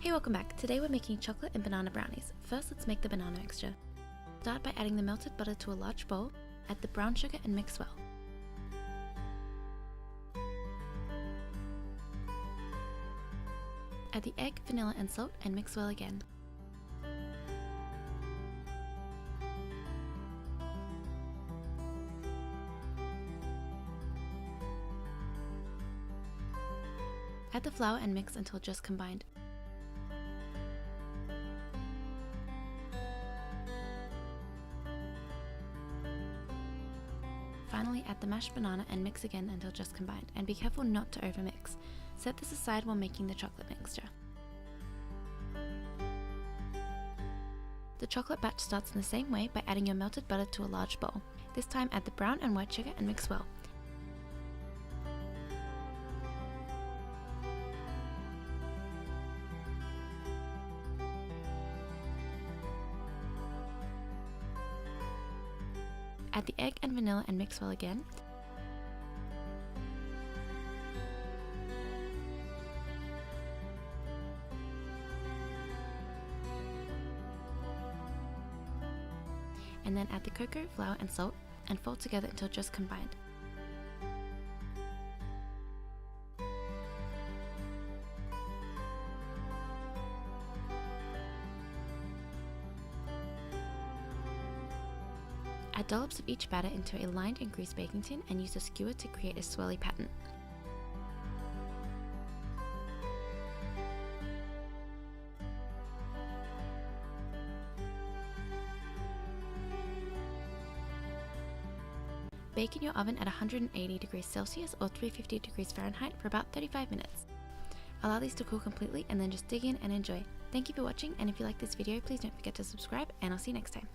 Hey, welcome back. Today we're making chocolate and banana brownies. First, let's make the banana mixture. Start by adding the melted butter to a large bowl, add the brown sugar and mix well. Add the egg, vanilla and salt and mix well again. Add the flour and mix until just combined. Finally, add the mashed banana and mix again until just combined, and be careful not to overmix. Set this aside while making the chocolate mixture. The chocolate batch starts in the same way by adding your melted butter to a large bowl. This time add the brown and white sugar and mix well. Add the egg and vanilla and mix well again. And then add the cocoa, flour and salt and fold together until just combined. Add dollops of each batter into a lined and greased baking tin and use a skewer to create a swirly pattern. Bake in your oven at 180 degrees Celsius or 350 degrees Fahrenheit for about 35 minutes. Allow these to cool completely and then just dig in and enjoy. Thank you for watching, and if you like this video, please don't forget to subscribe, and I'll see you next time.